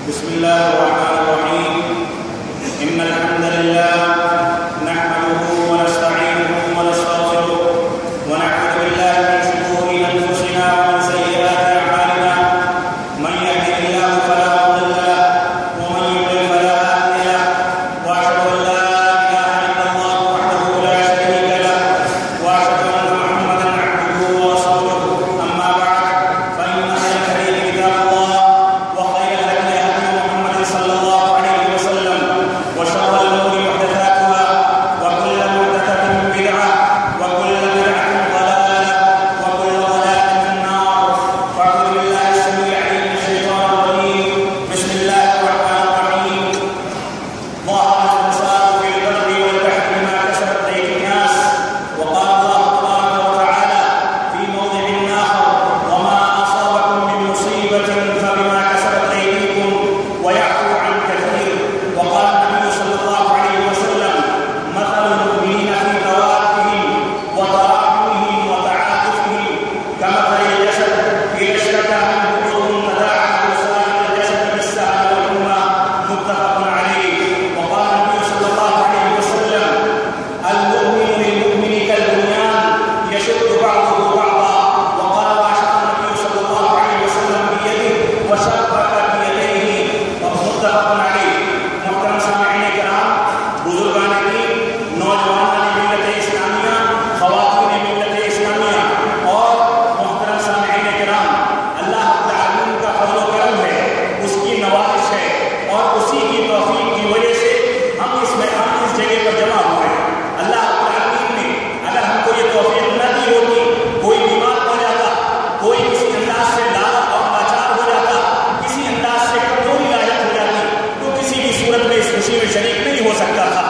بسم الله الرحمن الرحيم. إن الحمد لله نحمده ونستعينه ونستغفره ونعوذ بالله من شرور أنفسنا ومن سيئات أعمالنا. من يهده الله فلا مضل له ومن يضلل فلا هادي له. وأشهد أن لا إله إلا الله وحده لا شريك له وأشهد أن محمدا عبده ورسوله. أما بعد فإن خير الحديث كتاب الله وخير الهدي هدي محمد صلى الله عليه وسلم وشر الأمور محدثاتها وكل محدثة بدعة وكل بدعة ضلالة وكل ضلالة في النار. فأعوذ بالله السميع العليم من الشيطان الرجيم. بسم الله الرحمن الرحيم. ظهر الفساد في البر والبحر بما كسبت أيدي الناس. وقال الله تبارك وتعالى في موضع آخر: وما أصابكم من مصيبة فبما كسبت أيديكم ويعفو عن كثير. وقال النبي صلى الله عليه وسلم: مثل المؤمنين في توادهم وتراحمهم وتعاطفهم كمثل الجسد إذا اشتكى منه عضو تداعى سائر الجسد بالسهر والحمى. متفق عليه. وقال النبي صلى الله عليه وسلم: المؤمن للمؤمن كالبنيان يشد بعضه بعضا. وقال واشار النبي صلى الله عليه وسلم بيده وشبك بيديه. متفق عليه. محترم سامعین کرام، بزرگان دین، نوجوانان ملت اسلامیہ، خواتین ملت اسلامیہ اور محترم سامعین کرام، اللہ رب العالمین کا فضل و کرم ہے، اس کی نوازش ہے اور اسی کی توفیق کی وجہ سے ہم اس جگہ پر جمع ہوئے ہیں۔ اللہ رب العالمین نے اگر ہم کو یہ توفیق نہ دی ہوتی، کوئی بیمار ہو جاتا، کوئی کسی انداز سے لالا اور لاچار ہو جاتا، کسی انداز سے کمزوری لاحق ہو جاتی، تو کسی بھی صورت میں اس خوشی میں شریک نہیں ہو سکتا تھا۔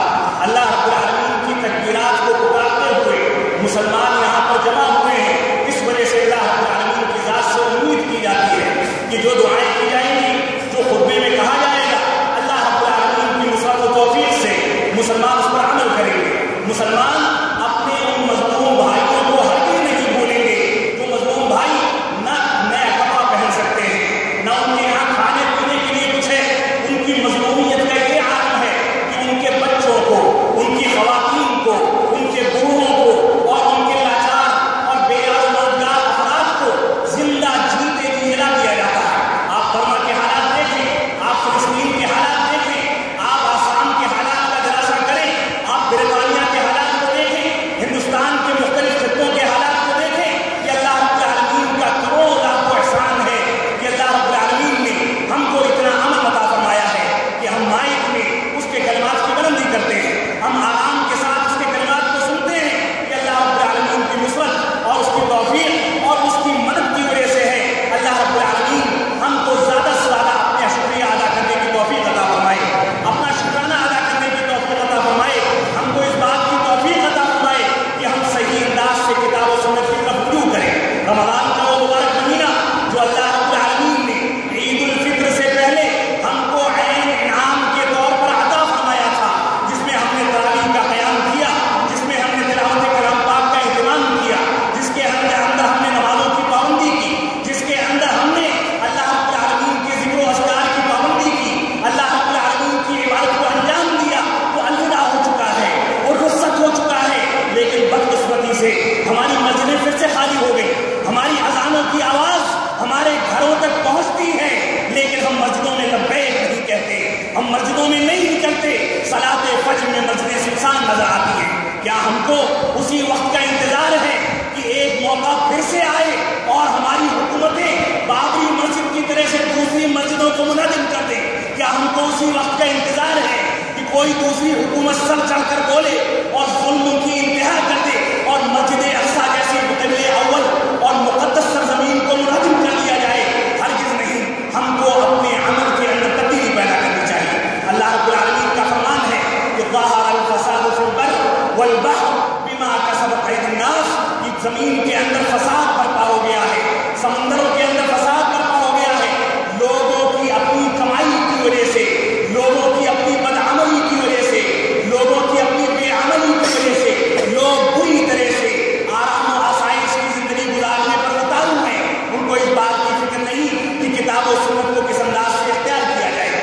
اللہ رب العالمین کی تکبیرات کو پکارتے ہوئے مسلمان یہاں پر جمع ہوئے ہیں۔ اس وجہ سے اللہ رب العالمین کی ذات سے امید کی جاتی ہے کہ جو دعائیں کی جائیں گی، جو خطبے میں کہا جائے گا، اللہ رب العالمین کی نصرت و توفیق سے مسلمان اس پر عمل کریں گے۔ مسلمان اپنے ان مظلوم بھائیوں کو ہرگز نہیں بھولیں گے جو مظلوم بھائی نہ نیا کپڑا پہن سکتے ہیں، نہ ان کے یہاں کھانے پینے کے لیے کچھ ہے۔ ان کی مظلومیت کا یہ عالم ہے کہ ان کے بچوں کو، ان کی خواتین کو، ان کے بوڑھوں کو اور ان کے لاچار اور بے روزگار افراد کو زندہ جیتے جی جلا دیا جاتا ہے۔ آپ برما کے حالات دیکھیں، آپ فلسطین کے حالات دیکھیں، آپ آسام کے حالات کا دراسہ کریں، آپ برطانیہ کے حالات کو دیکھیں، ہندوستان کے مختلف خطوں کے حالات کو دیکھیں کہ اللہ رب العالمین کا کروڑ لاکھ احسان ہے کہ اللہ رب العالمین نے ہم کو اتنا امن عطا فرمایا ہے کہ ہم مائک میں اس کے کلمات کی بلندی کرتے ہیں، ہم آرام کے ساتھ اس کے کلمات کو سنتے ہیں کہ اللہ رب العالمین کی نصرت اور اس کی توفیق اور اس کی مدد کی وجہ سے ہے۔ اللہ رب العالمین ہم کو زیادہ سے زیادہ اپنا شکریہ ادا کرنے کی توفیق عطا فرمائے، اپنا شکرانہ ادا کرنے کی توفیق عطا فرمائے، ہم کو اس بات کی توفیق عطا فرمائے کہ ہم صحیح انداز سے کتاب و سنت کی طرف رجوع کریں۔ رمضان کا وہ مبارک مہینہ جو اللہ رب العالمین نے عید الفطر سے پہلے ہم کو عین انعام کے طور پر عطا فرمایا تھا، جس میں ہم نے تراویح کا قیام کیا، جس میں ہم نے تلاوت کلام پاک کا اہتمام کیا، جس کے اندر ہم نے نمازوں کی پابندی کی، جس کے اندر ہم نے اللہ رب العالمین کے ذکر و اذکار کی پابندی کی، اللہ رب العالمین کی عبادت کو انجام دیا۔ وہ الوداع ہو چکا ہے اور رخصت ہو چکا ہے، لیکن بدقسمتی سے ہماری مسجدیں پھر سے خالی ہو گئی۔ ہماری اذانوں کی آواز ہمارے گھروں تک پہنچتی ہے، لیکن ہم مسجدوں میں لبیک نہیں کہتے، ہم مسجدوں میں نہیں نکلتے۔ صلاۃ فجر میں مسجدیں سنسان نظر آتی ہیں۔ کیا ہم کو اسی وقت کا انتظار ہے کہ ایک موقع پھر سے آئے اور ہماری حکومتیں بابری مسجد کی طرح سے دوسری مسجدوں کو منہدم کر دیں؟ کیا ہم کو اسی وقت کا انتظار ہے کہ کوئی دوسری حکومت سر چڑھ کر بولے اور ظلم کی انتہا کر دے اور مسجد اقصیٰ جیسی قبلہ اول اور مقدس سرزمین کو منہدم کر دیا جائے؟ ہرگز نہیں۔ ہم کو اپنے عمل کے اندر تبدیلی پیدا کرنی چاہیے۔ اللہ رب العالمین کا فرمان ہے کہ ظہر الفساد فی البر والبحر بما کسبت ایدی الناس، کہ زمین کے اندر فساد برپا ہو گیا ہے، سمندروں کے اندر فساد برپا ہو گیا ہے، لوگوں کی اپنی کمائی کی وجہ سے، لوگوں کی اپنی بدعملی کی وجہ سے، لوگوں کی اپنی بے عملی کی وجہ سے لوگ بری طرح سے آرام و آسائش کی زندگی گزارنے پر اتارو ہیں۔ ان کو اس بات کی فکر نہیں کہ کتاب و سنت کو کس انداز سے اختیار کیا جائے۔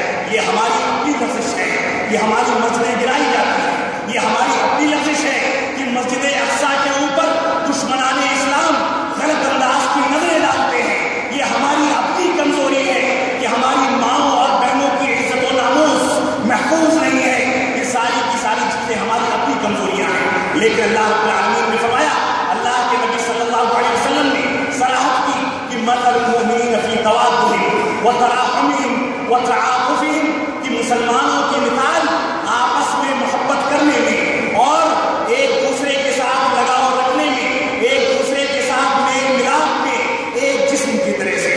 یہ ہماری مسجدیں گرائی جاتی ہیں، یہ ہماری اپنی لفظ ہے کہ مسجد اقصیٰ کے اوپر دشمنان اسلام غلط انداز کی نظریں ڈالتے ہیں، یہ ہماری اپنی کمزوری ہے کہ ہماری ماؤں اور بہنوں کی عزت و ناموس محفوظ نہیں ہے، یہ ساری کی ساری چیزیں ہماری اپنی کمزوریاں ہیں۔ لیکن اللہ رب العالمین نے فرمایا، اللہ کے نبی صلی اللہ علیہ وسلم نے صراحت کی کہ مثل المؤمنین فی توادہم وتراحمہم وتعاطفہم، کہ مسلمانوں کی مثال آپس میں محبت کرنے میں اور ایک دوسرے کے ساتھ لگاؤ رکھنے میں، ایک دوسرے کے ساتھ میل ملاپ میں ایک جسم کی طرح سے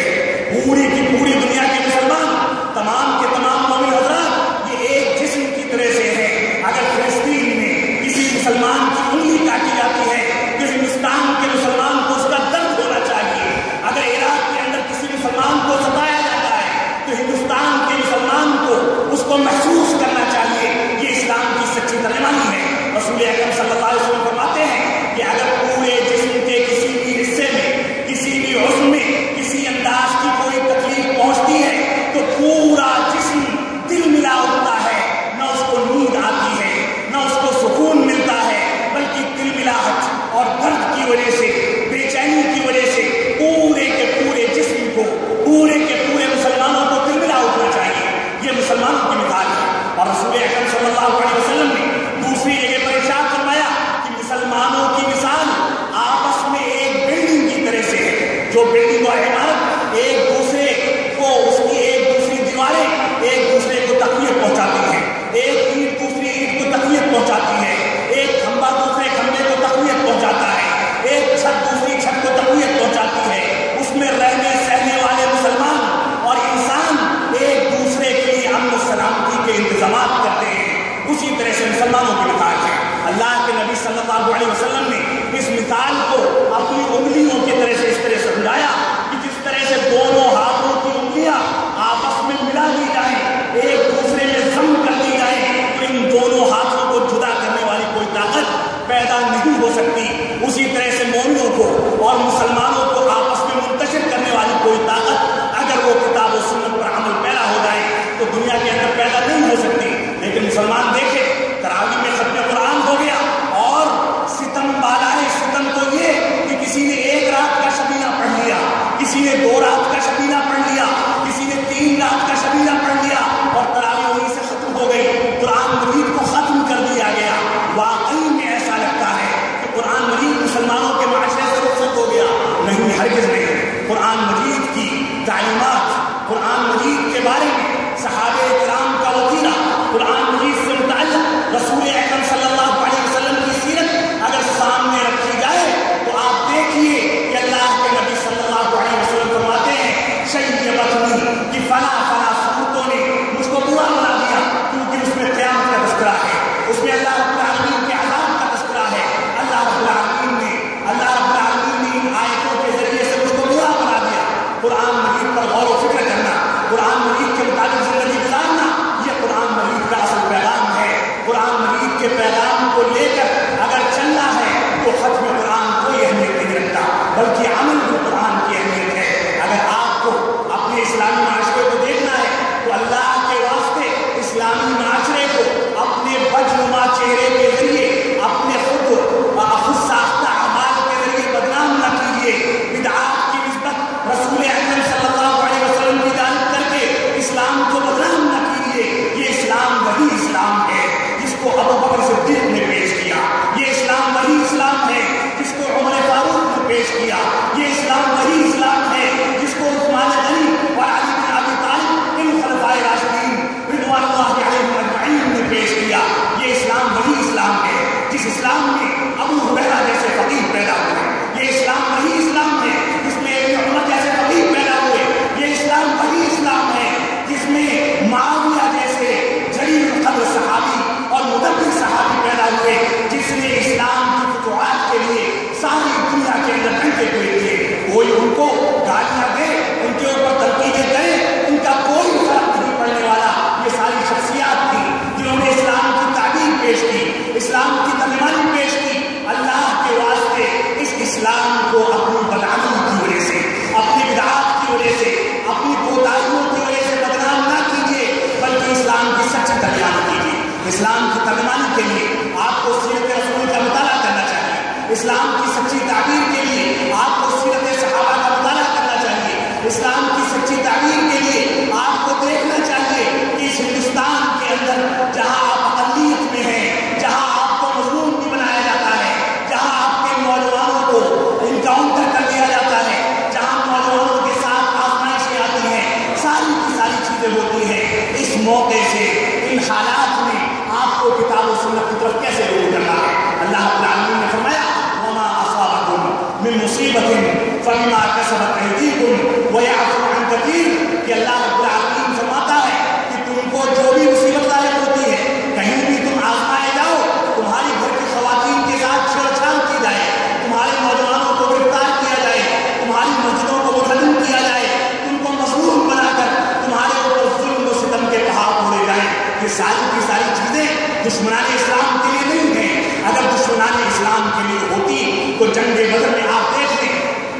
پوری کی پوری دنیا کے مسلمان، تمام کے تمام مومن حضرات یہ ایک جسم کی طرح سے ہے۔ اگر فلسطین میں کسی مسلمان کی انگلی کاٹی جاتی ہے تو ہندوستان کے مسلمان کو اس کا درد ہونا چاہیے، اگر عراق کے اندر کسی مسلمان کو ستایا جاتا ہے تو ہندوستان کے مسلمان کو اس کو محسوس کرنا چاہیے۔ یہ اسلام کی سچی ترجمانی ہے۔ رسول اکرم صلی اللہ علیہ وسلم فرماتے ہیں کہ اگر پورے جسم کے کسی بھی حصے میں، کسی بھی عضو میں کسی انداز کی کوئی تکلیف پہنچتی ہے تو پورا جسم دل ملا اٹھتا ہے، نہ اس کو نیند آتی ہے نہ اس کو سکون ملتا ہے، بلکہ دل ملاہٹ اور درد کی وجہ سے، بے چینی کی وجہ سے پورے کے پورے جسم کو، پورے کے پورے مسلمانوں کو دل ملا اٹھنا چاہیے۔ یہ مسلمانوں کی مثال ہے۔ اور رسول اکرم صلی اللہ علیہ وسلم نے دوسری جگہ پر ارشاد فرمایا کہ مسلمانوں کی مثال آپس میں ایک بلڈنگ کی طرح سے ہے، جو بلڈنگ اور عمارت ایک دوسرے کو، اس کی ایک دوسری دیواریں ایک دوسرے کو تقویت پہنچاتی ہیں، ایک اینٹ دوسری اینٹ کو تقویت پہنچاتی ہے، ایک کھمبا دوسرے کھمبے کو تقویت پہنچاتا ہے، ایک چھت دوسری چھت کو تقویت پہنچاتی ہے۔ اس میں رہنے سہنے والے مسلمان اور انسان ایک دوسرے کے لیے امن و سلامتی کے انتظامات کرتے ہیں۔ اسی طرح سے مسلمانوں کی مثال ہے۔ اللہ کے نبی صلی اللہ علیہ وسلم نے اس مثال کو اپنی انگلیوں کی طرح سے اس طرح سے سمجھایا کہ جس طرح سے دونوں ہاتھوں کی انگلیاں آپس میں ملا دی جائیں، ایک دوسرے میں ضم کر دی جائیں، تو ان دونوں ہاتھوں کو جدا کرنے والی کوئی طاقت پیدا نہیں ہو سکتی۔ اسی طرح سے مومنوں کو اور مسلمانوں کو آپس میں منتشر کرنے والی کوئی طاقت اگر وہ کتاب و سنت پر عمل پیدا ہو جائے تو دنیا کے اندر پیدا نہیں ہو سکتی۔ لیکن مسلمان دیکھے تراویح میں ختم قرآن ہو گیا اور ستم بالائے ستم تو یہ کہ کسی نے ایک رات کا شبینہ پڑھ لیا، کسی نے 2 رات کا شبینہ پڑھ لیا، کسی نے 3 رات کا شبینہ پڑھ لیا اور تراویح وہیں سے ختم ہو گئی، قرآن مجید کو ختم کر دیا گیا۔ واقعی میں ایسا لگتا ہے کہ قرآن مجید مسلمانوں کے معاشرے سے رخصت ہو گیا؟ نہیں، ہرگز نہیں۔ قرآن مجید کی تعلیمات، قرآن مجید کے بارے میں صحابہ کرام کا وطینہ، قرآن مجید سے متعلق رسول اکرم صلی اللہ علیہ وسلم کی سیرت اگر سامنے رکھی جائے تو آپ دیکھیے کہ اللہ کے نبی صلی اللہ علیہ وسلم فرماتے ہیں شیبتنی کہ فلاں فلاں صورتوں نے مجھ کو برا بنا دیا، کیونکہ اس میں قیامت کا تذکرہ ہے، اس میں اللہ رب العالمین کے عذاب کا تذکرہ ہے۔ اللہ رب العالمین نے ان آیتوں کے ذریعے سے مجھ کو برا بنا دیا۔ قرآن مجید پر غور و فکر کرنا، قرآن مجید کے مطابق زندگی گزارنا، یہ قرآن مجید کا اصل پیغام ہے۔ قرآن مجید کے پیغام کو لے کر اگر چلنا ہے تو ختم قرآن کوئی اہمیت نہیں رکھتا، بلکہ عمل میں قرآن کی اہمیت ہے۔ اگر آپ کو اپنے اسلامی معاشرے کو دیکھنا ہے تو اللہ کے واسطے اسلامی معاشرے کو اپنے بدنما چہرے کے ذریعے، اپنے خود ساختہ اعمال کے ذریعے بدنام نہ کیجیے۔ بدعات کی نسبت رسول اکرم صلی اللہ علیہ وسلم کی جانب کر کے اسلام کو بدنام نہ کیجیے۔ یہ اسلام وہی اسلام ہے جس کو ابو بکر صدیق نے اسلام کی ترجمانی کے لیے آپ کو سیرت رسول کا مطالعہ کرنا چاہیے، اسلام کی سچی تعبیر کے لیے آپ کو سیرت صحابہ کا مطالعہ کرنا چاہیے، اسلام کی سچی تعبیر کے لیے آپ کو دیکھنا چاہیے کہ اس ہندوستان کے اندر جہاں آپ اقلیت میں ہیں، جہاں آپ کو مظلوم بھی بنایا جاتا ہے، جہاں آپ کے نوجوانوں کو انکاؤنٹر کر دیا جاتا ہے، جہاں نوجوانوں کے ساتھ آزمائشیں آتی ہیں، ساری کی ساری چیزیں ہوتی ہیں، اس موقع سے ان حالات میں آپ کو کتاب و سنت کی طرف کیسے رجوع کرنا ہے؟ اللہ رب العالمین نے فرمایا وما اصابکم من مصیبت فبما کسبت ایدیکم ویعفو عن کثیر، کہ اللہ رب العالمین فرماتا ہے کہ تم کو جو بھی مصیبت لاحق ہوتی ہے، کہیں بھی تم آزمائے جاؤ، تمہاری گھر کی خواتین کے ساتھ چھیڑ چھاڑ کی جائے، تمہارے نوجوانوں کو گرفتار کیا جائے، تمہاری مسجدوں کو منہدم کیا جائے، تم کو مظلوم بنا کر تمہارے اوپر ظلم و ستم کے پہاڑ توڑے جائیں، یہ ساری کی ساری چیزیں دشمنان اسلام کے لیے نہیں ہیں۔ اگر دشمنان اسلام کے لیے ہوتی تو جنگ بدر میں آپ دیکھ لیں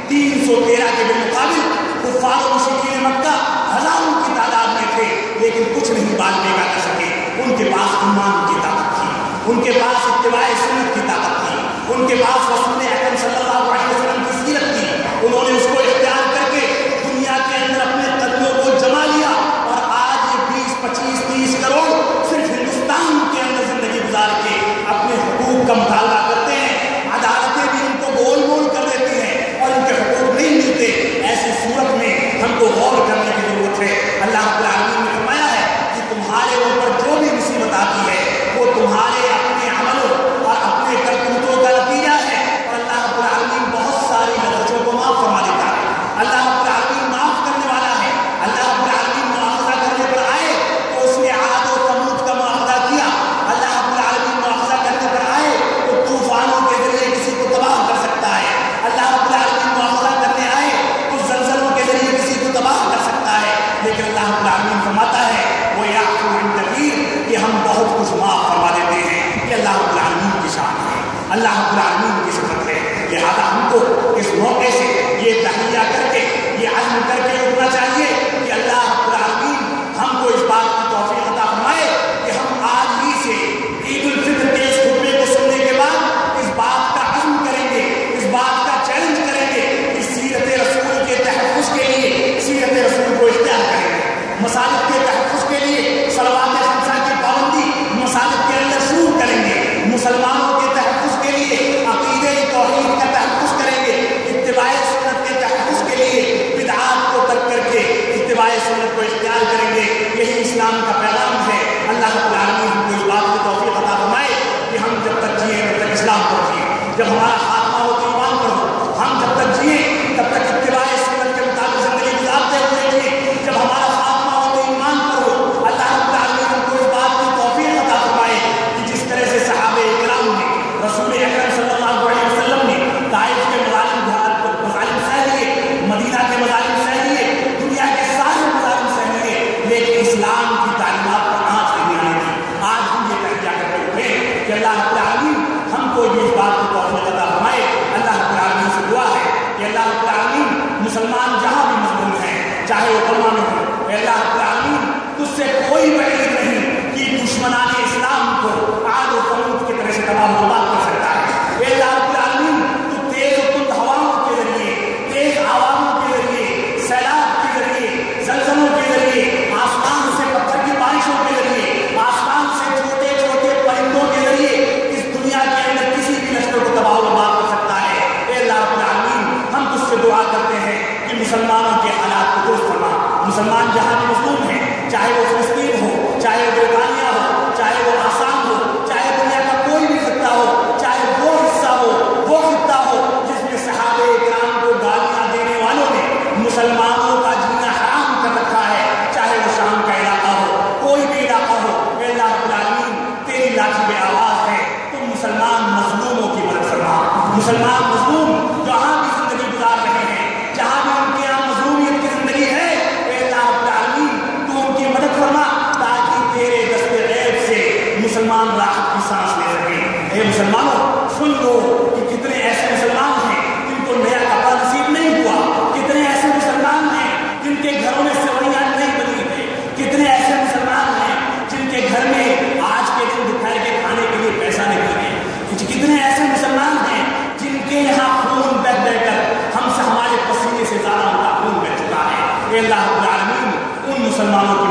313 کے بالمقابل کفار و مشرکین مکہ ہزاروں کی تعداد میں تھے، لیکن کچھ نہیں باندھنے کا کر سکے۔ ان کے پاس ایمان کی طاقت تھی، ان کے پاس اتباع سنت کی طاقت تھی، ان کے پاس رسول اکرم صلی اللہ علیہ وسلم کی سیرت تھی، انہوں نے اس کو اختیار کر کے دنیا کے اندر اپنے قدموں کو جما لیا، اور آج یہ 20 25 30 کروڑ صرف ہندوستان کے اندر زندگی گزار کے اپنے حقوق کا مطالبہ کرتے ہیں، عدالتیں بھی ان کو گول گول کر دیتی ہیں اور ان کے حقوق نہیں ملتے۔ ایسی صورت میں ہم کو غور کرنے کی ضرورت ہے۔ اللہ رب العالمین نے فرمایا ہے کہ تمہارے اوپر جو بھی مصیبت آتی ہے وہ تمہارے اپنے عملوں اور اپنے کرتوتوں کا نتیجہ ہے، اور اللہ رب العالمین بہت ساری لغزشوں کو معاف فرما دیتا ہے۔ اللہ رب العالمین معاف کرنے والا ہے۔ اللہ رب العالمین مؤاخذہ کرنے پر آئے تو اس نے عاد و ثمود کا مؤاخذہ کیا، اللہ رب العالمین مؤاخذہ کرنے پر آئے تو طوفانوں کے ذریعے کسی کو تباہ کر سکتا ہے، اللہ رب العالمین مؤاخذہ کرنے آئے تو زلزلوں کے ذریعے کسی کو تباہ کر سکتا ہے، لیکن اللہ رب العالمین فرماتا ہے وہ یعفو عن کثیر، کہ ہم بہت کچھ معاف فرما دیتے ہیں۔ یہ اللہ رب العالمین کی شان ہے، اللہ رب العالمین کی صفت ہے۔ لہذا ہم کو اس موقع سے یہ تحیہ کر کے یہ عزم کر کے اٹھنا چاہیے کہ اللہ رب العالمین ہم کو اس بات کی توفیق عطا فرمائے کہ ہم آج ہی سے عید الفطر کے اس خطبے کو سننے کے بعد اس بات کا عزم کریں گے، اس بات کا چیلنج کریں گے کہ سیرت رسول کے تحفظ کے لیے سیرت رسول کو اختیار کریں گے، مساجد کے تحفظ کے لیے صلوات خمسہ کی پابندی مساجد کے اندر شروع کریں گے، مسلمانوں کے تحفظ کے لیے عقیدہ توحید کا تحفظ کریں گے، اتباع سنت کے تحفظ کے لیے بدعات کو ترک کر کے اتباع سنت کو اختیار کریں گے۔ یہی اسلام کا پیغام ہے۔ اللہ رب العالمین ہم کو اس بات کی توفیق عطا فرمائے کہ ہم جب تک جئیں تب تک اسلام پر جئیں، جب ہمارا خاتمہ ہو تو ایمان پر ہو، ہم جب تک جئیں تب تک اتباع سنت کے مطابق زندگی گزارتے ہوئے جئیں، جب ہمارا خاتمہ ہو تو ایمان پر ہو۔ اللہ رب العالمین ہم کو اس بات کی توفیق عطا فرمائے کہ جس طرح سے صحابہ کرام نے رسول اکرم صلی اللہ علیہ وسلم نے طائف کے مظالم سہ لیے، مدینہ کے مظالم سہ لیے، دنیا کے سارے مظالم سہ لیے، لیکن اسلام کی تعلیمات پر آنچ نہیں آنے دی۔ آج ہم یہ تحریہ کرتے ہوئے کہ اللہ رب العالمین ہم کو بھی اس بات کی توفیق عطا فرمائے۔ اللہ رب العالمین سے دعا ہے کہ اللہ رب العالمین مسلمان جہاں بھی مظلوم ہیں، چاہے وہ برما میں ہو، اے اللہ رب العالمین تجھ سے کوئی بعید نہیں کہ دشمنان اسلام کو عاد و ثمود کی طرح سے تباہ و برباد کر سکتا ہے۔ اے اللہ رب العالمین تو تیز و تند ہواؤں کے ذریعے، تیز آوازوں کے ذریعے، سیلاب کے ذریعے، زلزلوں کے ذریعے، آسمان سے پتھر کی بارشوں کے ذریعے، آسمان سے چھوٹے چھوٹے پرندوں کے ذریعے اس دنیا کے اندر کسی بھی لشکر کو تباہ و برباد کر سکتا ہے۔ اے اللہ رب العالمین ہم تجھ سے دعا کرتے ہیں کہ مسلمانوں کے حالات کو درست فرما، مسلمان جہاں بھی مظلوم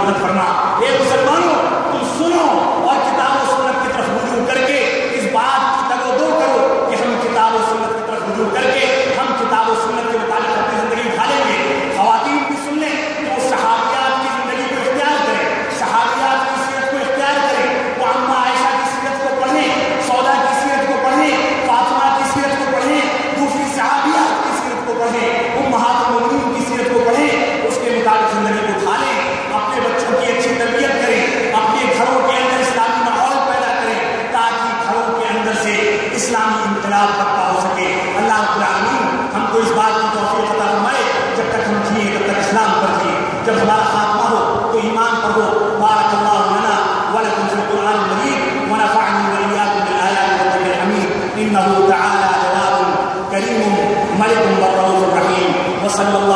مدد فرما۔ اے مسلمانوں تم سنو اور کتاب و سنت کی طرف رجوع کر کے اس بات کی تگ و دو کرو کہ ہم کتاب و سنت کی طرف رجوع کر کے ہم کتاب و سنت کے مطابق اپنی زندگی ڈھالیں گے۔ خواتین بھی سن لیں کہ وہ صحابیات کی زندگی کو اختیار کریں، صحابیات کی سیرت کو اختیار کریں، وہ اما عائشہ کی سیرت کو پڑھیں، سودا کی سیرت کو پڑھیں، فاطمہ کی سیرت کو پڑھیں، دوسری صحابیات کی سیرت کو پڑھیں، امہات المؤمنین کی سیرت کو پڑھیں، اس کے مطابق زندگی کو ڈھالیں، اپنے بچوں کی اچھی تربیت کریں، اپنے گھروں کے اندر اسلامی ماحول پیدا کریں تاکہ گھروں کے اندر سے اسلامی انقلاب برپا ہو سکے۔ اللہ رب العالمین ہم کو اس بات کی توفیق عطا فرمائے جب تک ہم جیے تب تک اسلام پر جیے، جب ہمارا خاتمہ ہو تو ایمان پر ہو۔ بارک اللہ لنا ولکم فی القرآن المجید ونفعنی وإیاکم بالآیات والذکر الحمید انہ تعالی جواد کریم ملک الرؤوف الرحیم وصلی اللہ